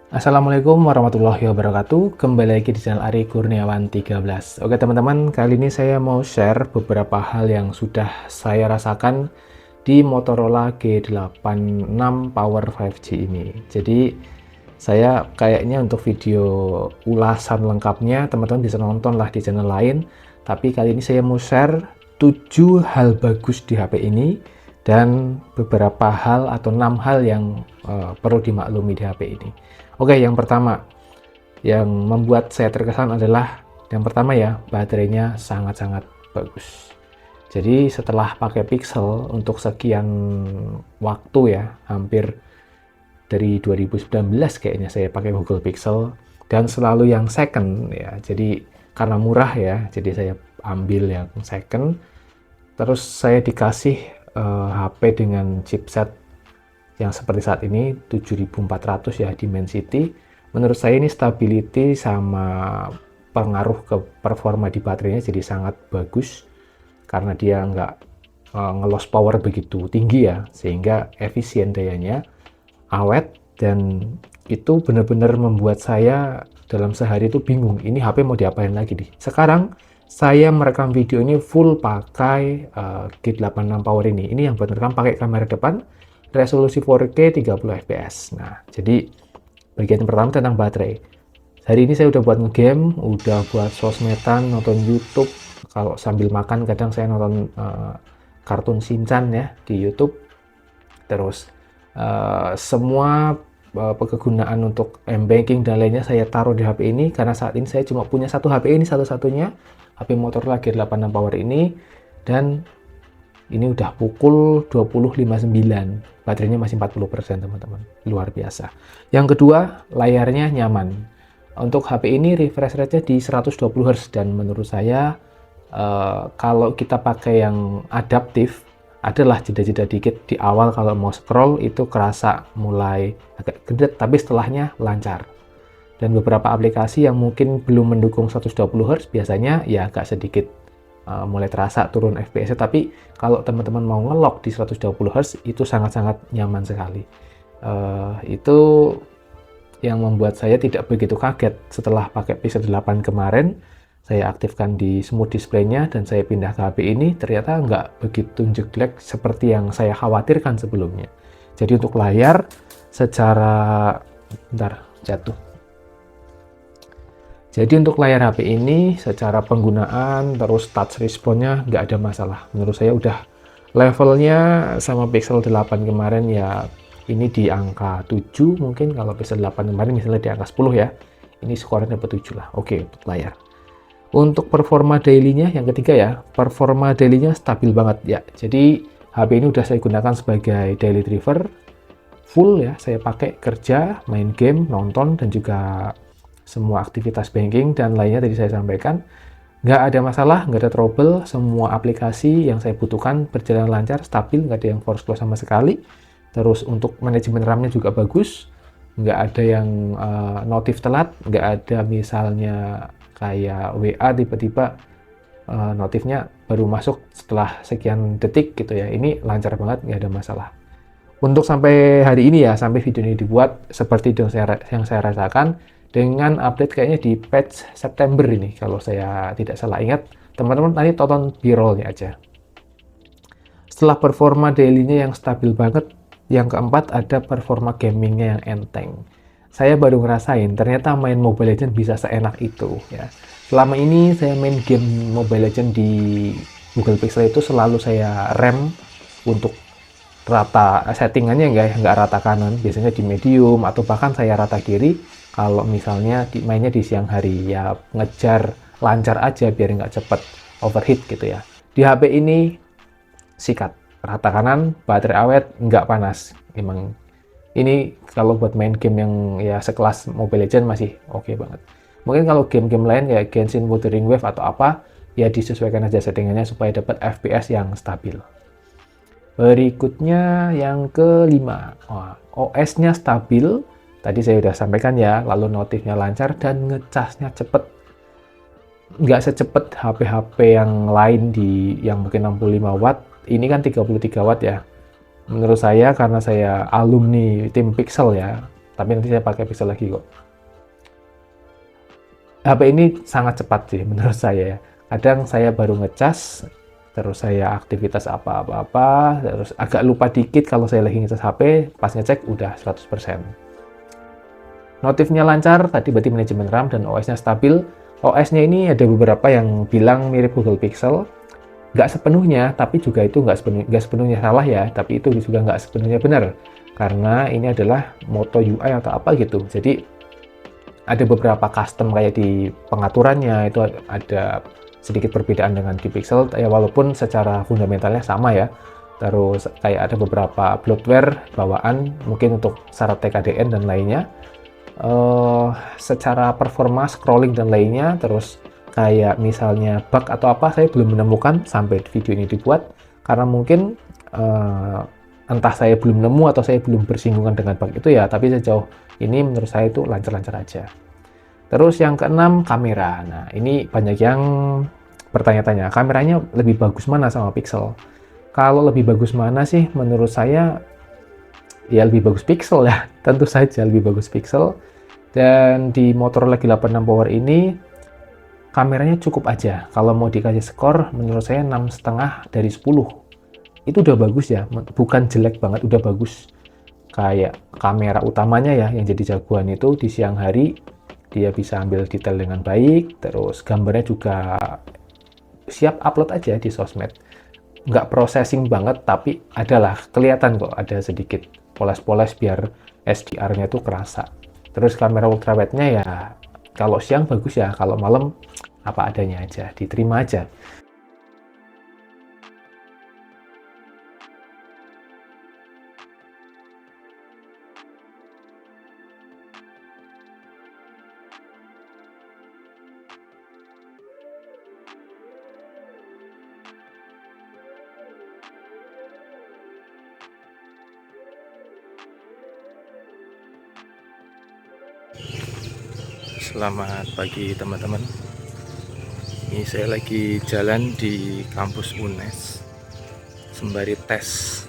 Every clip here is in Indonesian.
Assalamualaikum warahmatullahi wabarakatuh. Kembali lagi di channel Ari Kurniawan 13. Oke teman-teman, kali ini saya mau share beberapa hal yang sudah saya rasakan di Motorola G86 Power 5G ini. Jadi saya kayaknya untuk video ulasan lengkapnya teman-teman bisa nonton lah di channel lain. Tapi kali ini saya mau share 7 hal bagus di HP ini dan beberapa hal atau 6 hal yang perlu dimaklumi di HP ini. Oke, yang pertama yang membuat saya terkesan adalah yang pertama ya, baterainya sangat-sangat bagus. Jadi setelah pakai Pixel untuk sekian waktu ya, hampir dari 2019 kayaknya saya pakai Google Pixel dan selalu yang second ya. Jadi karena murah ya, jadi saya ambil yang second. Terus saya dikasih HP dengan chipset yang seperti saat ini 7400 ya Dimensity. Menurut saya ini stability sama pengaruh ke performa di baterainya jadi sangat bagus karena dia nggak ngelos power begitu tinggi ya, sehingga efisien dayanya, awet, dan itu benar-benar membuat saya dalam sehari itu bingung, ini HP mau diapain lagi nih. Sekarang saya merekam video ini full pakai G86 Power ini yang buat merekam pakai kamera depan resolusi 4K 30 fps. Nah, jadi bagian pertama tentang baterai. Hari ini saya udah buat ngegame, udah buat sosmedan, nonton YouTube. Kalau sambil makan kadang saya nonton kartun Shinchan ya di YouTube. Terus semua kegunaan untuk m-banking dan lainnya saya taruh di HP ini karena saat ini saya cuma punya satu HP ini satu-satunya, HP Motorola G86 Power ini, dan ini udah pukul 20.59, baterainya masih 40% teman-teman, luar biasa. Yang kedua, layarnya nyaman. Untuk HP ini refresh rate-nya di 120 Hz dan menurut saya kalau kita pakai yang adaptif, adalah jeda-jeda dikit di awal kalau mau scroll itu kerasa mulai agak gedet, tapi setelahnya lancar. Dan beberapa aplikasi yang mungkin belum mendukung 120 Hz biasanya ya agak sedikit mulai terasa turun FPS-nya, tapi kalau teman-teman mau ngelock di 120 Hz itu sangat-sangat nyaman sekali. Itu yang membuat saya tidak begitu kaget setelah pakai Pixel 8 kemarin. Saya aktifkan di smooth display-nya dan saya pindah ke HP ini, ternyata nggak begitu jelek seperti yang saya khawatirkan sebelumnya. Jadi untuk layar secara jatuh. Jadi untuk layar HP ini secara penggunaan terus touch response-nya nggak ada masalah. Menurut saya udah levelnya sama Pixel 8 kemarin ya, ini di angka 7 mungkin, kalau Pixel 8 kemarin misalnya di angka 10 ya. Ini skornya dapat 7 lah. Oke, untuk layar. Untuk performa daily-nya yang ketiga ya, performa daily-nya stabil banget ya. Jadi HP ini udah saya gunakan sebagai daily driver full ya. Saya pakai kerja, main game, nonton, dan juga semua aktivitas banking dan lainnya tadi saya sampaikan. Nggak ada masalah, nggak ada trouble. Semua aplikasi yang saya butuhkan berjalan lancar, stabil, nggak ada yang force close sama sekali. Terus untuk manajemen RAM-nya juga bagus. Nggak ada yang notif telat, nggak ada misalnya kayak WA tiba-tiba notifnya baru masuk setelah sekian detik gitu ya. Ini lancar banget, nggak ada masalah. Untuk sampai hari ini ya, sampai video ini dibuat, seperti yang saya rasakan, dengan update kayaknya di patch September ini, kalau saya tidak salah ingat. Teman-teman nanti tonton b-roll-nya aja. Setelah performa daily-nya yang stabil banget, yang keempat ada performa gaming-nya yang enteng. Saya baru ngerasain, ternyata main Mobile Legends bisa seenak itu ya. Selama ini saya main game Mobile Legends di Google Pixel itu selalu saya rem untuk rata settingannya nggak rata kanan, biasanya di medium atau bahkan saya rata kiri kalau misalnya mainnya di siang hari ya, ngejar lancar aja biar nggak cepet overheat gitu ya. Di HP ini sikat, rata kanan, baterai awet, nggak panas. Emang ini kalau buat main game yang ya sekelas Mobile Legends masih oke banget. Mungkin kalau game-game lain kayak Genshin, Wuthering Waves atau apa, ya disesuaikan aja settingannya supaya dapat FPS yang stabil. Berikutnya yang kelima, OS-nya stabil. Tadi saya sudah sampaikan ya, lalu notifnya lancar dan ngecasnya cepet. Nggak secepat HP-HP yang lain yang mungkin 65 watt, ini kan 33 watt ya. Menurut saya karena saya alumni tim Pixel ya, tapi nanti saya pakai pixel lagi kok. HP ini sangat cepat sih menurut saya ya. Kadang saya baru ngecas, terus saya aktivitas apa-apa, terus agak lupa dikit kalau saya lagi ngecas HP, pas ngecek udah 100%. Notifnya lancar, tadi berarti manajemen RAM dan OS-nya stabil. OS-nya ini ada beberapa yang bilang mirip Google Pixel, nggak sepenuhnya, tapi juga itu nggak sepenuhnya salah ya, tapi itu juga nggak sepenuhnya benar, karena ini adalah Moto UI atau apa gitu. Jadi ada beberapa custom kayak di pengaturannya itu ada sedikit perbedaan dengan di Pixel ya, walaupun secara fundamentalnya sama ya. Terus kayak ada beberapa bloatware bawaan mungkin untuk syarat TKDN dan lainnya. Secara performa scrolling dan lainnya, terus kayak misalnya bug atau apa saya belum menemukan sampai video ini dibuat, karena mungkin entah saya belum nemu atau saya belum bersinggungan dengan bug itu ya, tapi sejauh ini menurut saya itu lancar-lancar aja. Terus yang keenam, kamera. Nah, ini banyak yang bertanya-tanya, kameranya lebih bagus mana sama Pixel? Kalau lebih bagus mana sih? Menurut saya ya lebih bagus Pixel ya, tentu saja lebih bagus Pixel. Dan di Motorola G86 Power ini kameranya cukup aja. Kalau mau dikasih skor, menurut saya 6,5 dari 10. Itu udah bagus ya, bukan jelek banget, udah bagus. Kayak kamera utamanya ya, yang jadi jagoan itu di siang hari, dia bisa ambil detail dengan baik, terus gambarnya juga siap upload aja di sosmed. Nggak processing banget, tapi adalah kelihatan kok ada sedikit poles-poles biar SDR-nya tuh kerasa. Terus kamera ultrawide-nya ya, kalau siang bagus ya, kalau malam apa adanya aja, diterima aja. Selamat pagi teman-teman. Ini saya lagi jalan di kampus UNES sembari tes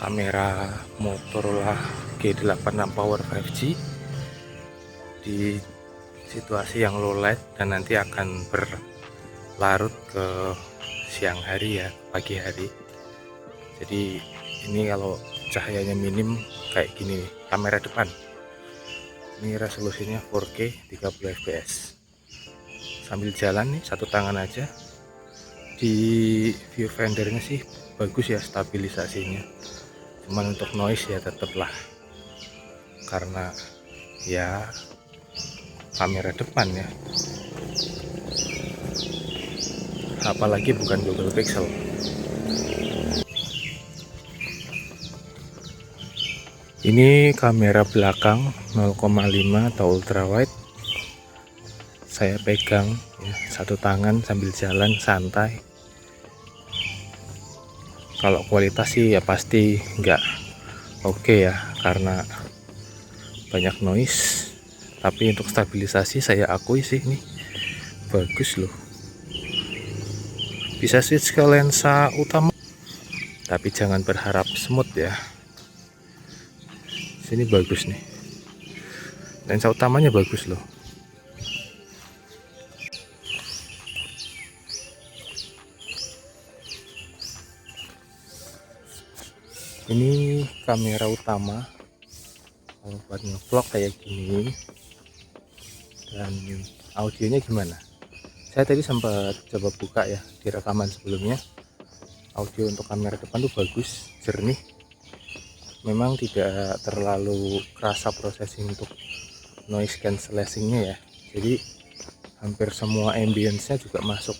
kamera Motorola G86 Power 5G di situasi yang low light dan nanti akan berlarut ke siang hari ya, pagi hari. Jadi ini kalau cahayanya minim kayak gini nih, kamera depan. Ini resolusinya 4K 30 fps. Sambil jalan nih, satu tangan aja. Di viewfindernya sih bagus ya stabilisasinya. Cuman untuk noise ya tetaplah, karena ya kamera depan ya. Apalagi bukan Google Pixel. Ini kamera belakang 0,5 atau ultrawide. Saya pegang ya, satu tangan sambil jalan santai. Kalau kualitas sih ya pasti nggak oke ya, karena banyak noise. Tapi untuk stabilisasi saya akui sih ini bagus loh. Bisa switch ke lensa utama, tapi jangan berharap smooth ya. Ini bagus nih, lensa utamanya bagus loh. Ini kamera utama kalau buat ngevlog kayak gini. Dan audionya gimana? Saya tadi sempat coba buka ya di rekaman sebelumnya. Audio untuk kamera depan tuh bagus, jernih. Memang tidak terlalu kerasa processing untuk noise cancellation-nya ya, jadi hampir semua ambience-nya juga masuk.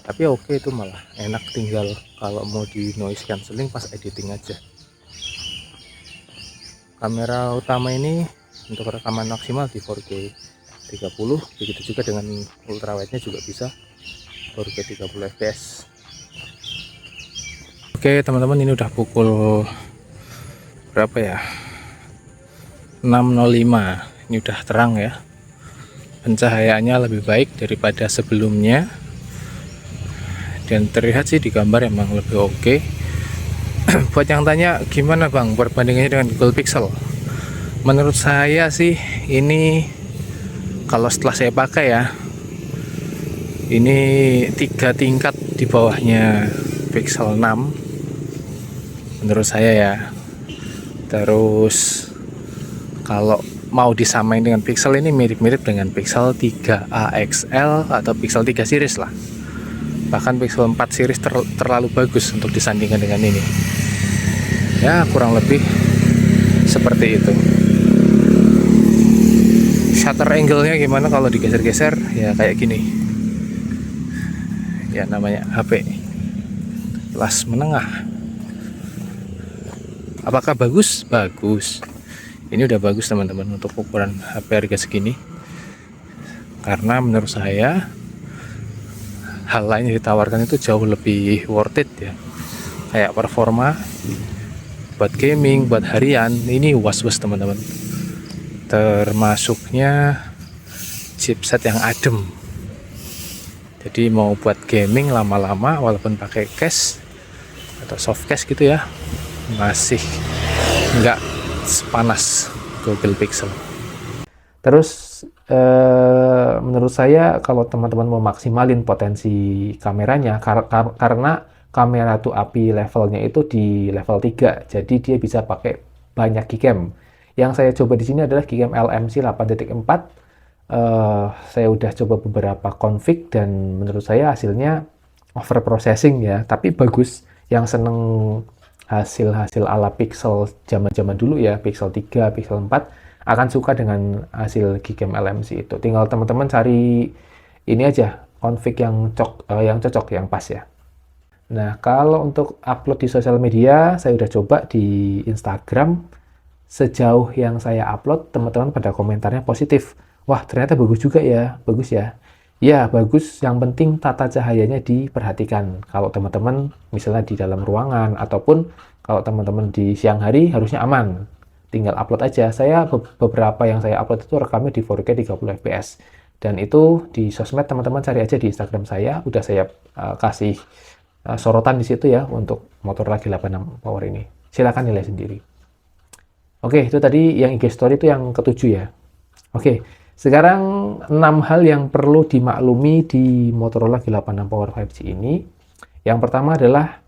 Tapi oke, itu malah enak, tinggal kalau mau di noise cancelling pas editing aja. Kamera utama ini untuk rekaman maksimal di 4K 30, begitu juga dengan ultrawide-nya juga bisa 4K 30 fps. Oke teman-teman, ini udah pukul berapa ya, 6.05. Ini udah terang ya, pencahayaannya lebih baik daripada sebelumnya, dan terlihat sih di gambar emang lebih oke. Buat yang tanya gimana bang perbandingannya dengan Google Pixel, menurut saya sih ini kalau setelah saya pakai ya, ini 3 tingkat di bawahnya Pixel 6 menurut saya ya. Terus kalau mau disamain dengan Pixel, ini mirip-mirip dengan Pixel 3a XL atau Pixel 3 series lah. Bahkan Pixel 4 series terlalu bagus untuk disandingkan dengan ini. Ya kurang lebih seperti itu. Shutter angle-nya gimana kalau digeser-geser? Ya kayak gini. Ya namanya HP kelas menengah. Apakah bagus? Bagus. Ini udah bagus teman-teman untuk ukuran HP harga segini. Karena menurut saya hal lain yang ditawarkan itu jauh lebih worth it ya. Kayak performa buat gaming, buat harian, ini was-was teman-teman. Termasuknya chipset yang adem. Jadi mau buat gaming lama-lama walaupun pakai case atau soft case gitu ya, masih nggak sepanas Google Pixel. Terus menurut saya kalau teman-teman mau maksimalin potensi kameranya, karena kamera tuh API levelnya itu di level 3, jadi dia bisa pakai banyak gcam. Yang saya coba di sini adalah gcam LMC 8.4. Saya udah coba beberapa config dan menurut saya hasilnya over processing ya, tapi bagus. Yang seneng hasil-hasil ala Pixel zaman-zaman dulu ya, Pixel 3, Pixel 4 akan suka dengan hasil gcam LMC itu. Tinggal teman-teman cari ini aja config yang cocok, yang pas ya. Nah, kalau untuk upload di sosial media, saya udah coba di Instagram. Sejauh yang saya upload, teman-teman pada komentarnya positif. Wah, ternyata bagus juga ya, bagus ya. Ya, bagus. Yang penting tata cahayanya diperhatikan. Kalau teman-teman misalnya di dalam ruangan, ataupun kalau teman-teman di siang hari, harusnya aman. Tinggal upload aja. Saya beberapa yang saya upload itu rekamnya di 4K 30 fps. Dan itu di sosmed teman-teman cari aja di Instagram saya. Udah saya kasih sorotan di situ ya untuk Motorola G86 Power ini. Silakan nilai sendiri. Oke, itu tadi yang IG story itu yang ketujuh ya. Oke, sekarang 6 hal yang perlu dimaklumi di Motorola G86 Power 5G ini. Yang pertama adalah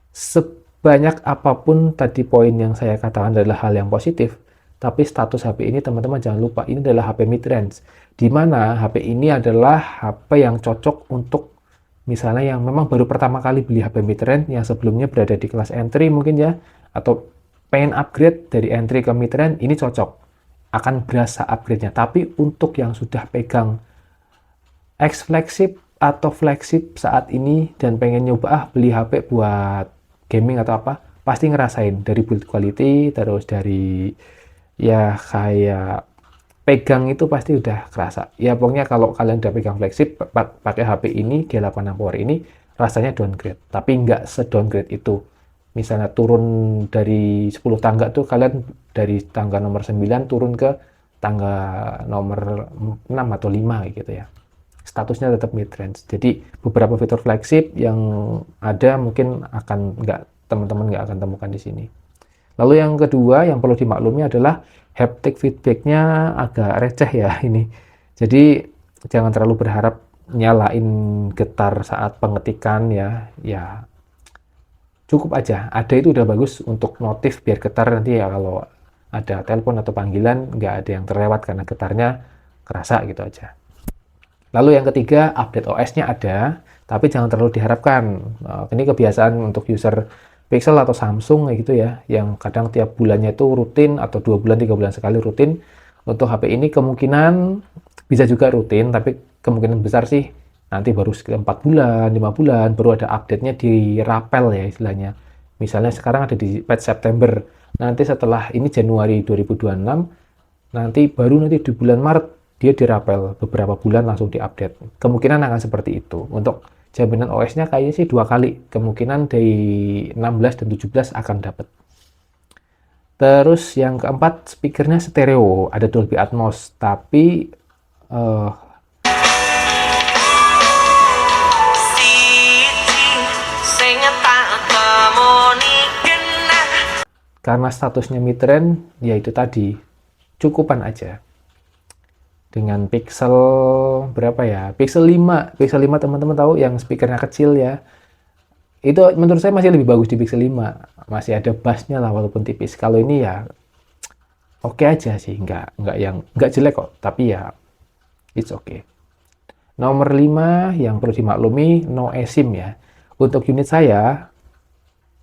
sebanyak apapun tadi poin yang saya katakan adalah hal yang positif, tapi status HP ini teman-teman jangan lupa ini adalah HP mid-range, di mana HP ini adalah HP yang cocok untuk misalnya yang memang baru pertama kali beli HP mid-range, yang sebelumnya berada di kelas entry mungkin ya, atau pengen upgrade dari entry ke mid-range, ini cocok. Akan berasa upgrade-nya. Tapi untuk yang sudah pegang X flagship atau flagship saat ini dan pengen nyoba beli HP buat gaming atau apa, pasti ngerasain dari build quality, terus dari ya kayak pegang itu pasti udah kerasa. Ya pokoknya kalau kalian udah pegang flagship pakai HP ini G86 Power ini rasanya downgrade, tapi nggak se-downgrade itu. Misalnya turun dari 10 tangga tuh kalian dari tangga nomor 9 turun ke tangga nomor 6 atau 5 gitu ya. Statusnya tetap mid-range. Jadi beberapa fitur flagship yang ada mungkin teman-teman nggak akan temukan di sini. Lalu yang kedua yang perlu dimaklumi adalah haptic feedback-nya agak receh ya ini. Jadi jangan terlalu berharap nyalain getar saat pengetikan ya. Ya cukup aja. Ada itu udah bagus untuk notif biar getar nanti ya kalau ada telepon atau panggilan nggak ada yang terlewat karena getarnya kerasa gitu aja. Lalu yang ketiga, update OS-nya ada, tapi jangan terlalu diharapkan. Ini kebiasaan untuk user Pixel atau Samsung kayak gitu ya, yang kadang tiap bulannya itu rutin atau 2 bulan 3 bulan sekali rutin. Untuk HP ini kemungkinan bisa juga rutin, tapi kemungkinan besar sih nanti baru sekitar 4 bulan, 5 bulan baru ada update-nya di rapel ya istilahnya. Misalnya sekarang ada di patch September. Nanti setelah ini Januari 2026, nanti di bulan Maret dia dirapel beberapa bulan langsung diupdate. Kemungkinan akan seperti itu. Untuk jaminan OS-nya kayaknya sih 2 kali. Kemungkinan dari 16 dan 17 akan dapat. Terus yang keempat, speakernya stereo, ada Dolby Atmos, tapi karena statusnya midrange, ya itu tadi, cukupan aja. Dengan pixel berapa ya? Pixel 5. Pixel 5 teman-teman tahu yang speakernya kecil ya. Itu menurut saya masih lebih bagus di Pixel 5. Masih ada bassnya lah walaupun tipis. Kalau ini ya oke aja sih, nggak jelek kok, tapi ya it's okay. Nomor 5 yang perlu dimaklumi, no eSIM ya. Untuk unit saya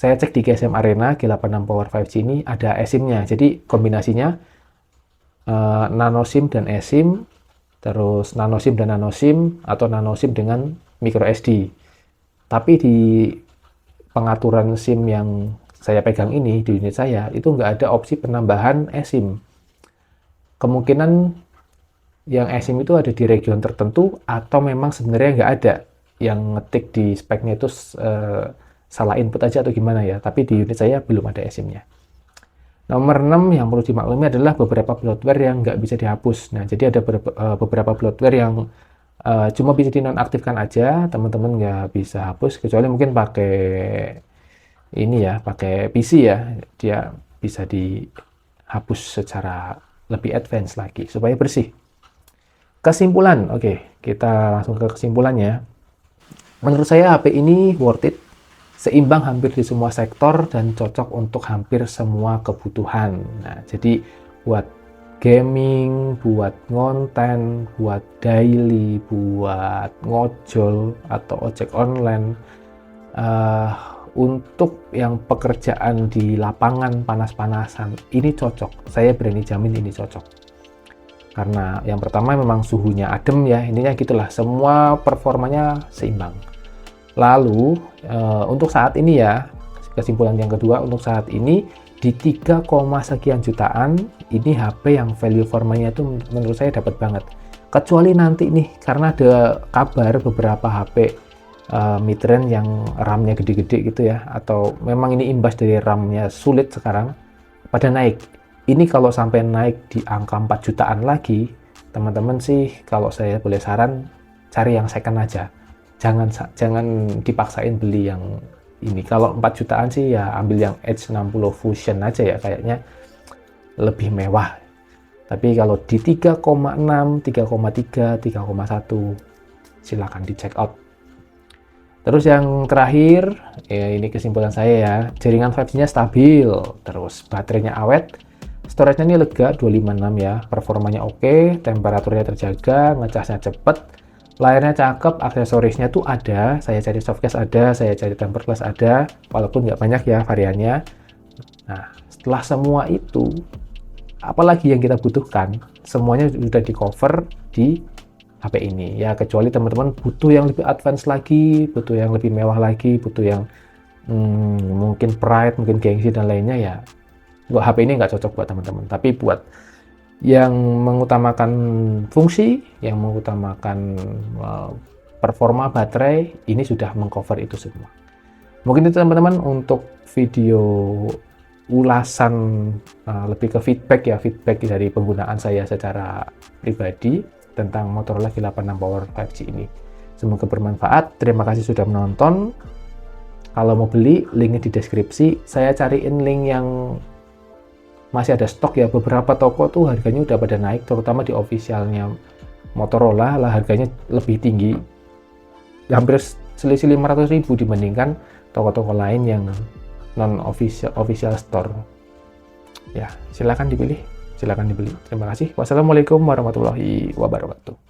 cek di GSM Arena G86 Power 5G ini ada eSIM-nya. Jadi kombinasinya nano SIM dan eSIM, terus nano SIM dan nano SIM, atau nano SIM dengan micro SD. Tapi di pengaturan SIM yang saya pegang ini di unit saya, itu nggak ada opsi penambahan eSIM. Kemungkinan yang eSIM itu ada di region tertentu, atau memang sebenarnya nggak ada. Yang ngetik di speknya itu salah input aja atau gimana ya. Tapi di unit saya belum ada eSIM-nya. Nomor 6 yang perlu dimaklumi adalah beberapa bloatware yang nggak bisa dihapus. Nah, jadi ada beberapa bloatware yang cuma bisa dinonaktifkan aja, teman-teman nggak bisa hapus, kecuali mungkin pakai ini ya, pakai PC ya, dia bisa dihapus secara lebih advance lagi, supaya bersih. Kesimpulan, oke, kita langsung ke kesimpulannya. Menurut saya HP ini worth it, seimbang hampir di semua sektor dan cocok untuk hampir semua kebutuhan. Nah, jadi buat gaming, buat ngonten, buat daily, buat ngojol atau ojek online, untuk yang pekerjaan di lapangan panas-panasan, ini cocok. Saya berani jamin ini cocok. Karena yang pertama memang suhunya adem ya, intinya gitulah, semua performanya seimbang. Lalu untuk saat ini ya, kesimpulan yang kedua, untuk saat ini di 3, sekian jutaan, ini HP yang value for money itu menurut saya dapat banget. Kecuali nanti nih, karena ada kabar beberapa HP midrange yang RAM-nya gede-gede gitu ya, atau memang ini imbas dari RAM-nya sulit sekarang, pada naik. Ini kalau sampai naik di angka 4 jutaan lagi, teman-teman sih kalau saya boleh saran, cari yang second aja. Jangan dipaksain beli yang ini. Kalau 4 jutaan sih ya ambil yang Edge 60 Fusion aja ya, kayaknya lebih mewah. Tapi kalau di 3,6, 3,3, 3,1 silakan di check out. Terus yang terakhir, ya ini kesimpulan saya ya, jaringan 5G-nya stabil, terus baterainya awet, storage-nya ini lega 256 ya, performanya oke, temperaturnya terjaga, ngecasnya cepet, layarnya cakep, aksesorisnya tuh ada, saya cari softcase ada, saya cari tempered glass ada, walaupun nggak banyak ya variannya. Nah, setelah semua itu, apalagi yang kita butuhkan, semuanya sudah di cover di HP ini. Ya, kecuali teman-teman butuh yang lebih advance lagi, butuh yang lebih mewah lagi, butuh yang mungkin pride, mungkin gengsi dan lainnya ya, buat HP ini nggak cocok buat teman-teman. Tapi buat yang mengutamakan fungsi, yang mengutamakan performa baterai, ini sudah mengcover itu semua. Mungkin itu teman-teman untuk video ulasan lebih ke feedback dari penggunaan saya secara pribadi tentang Motorola G86 Power 5G ini. Semoga bermanfaat. Terima kasih sudah menonton. Kalau mau beli, linknya di deskripsi. Saya cariin link yang masih ada stok ya. Beberapa toko tuh harganya udah pada naik, terutama di officialnya Motorola lah harganya lebih tinggi, hampir selisih 500.000 dibandingkan toko-toko lain yang non official store ya. Silakan dipilih, silakan dibeli. Terima kasih. Wassalamualaikum warahmatullahi wabarakatuh.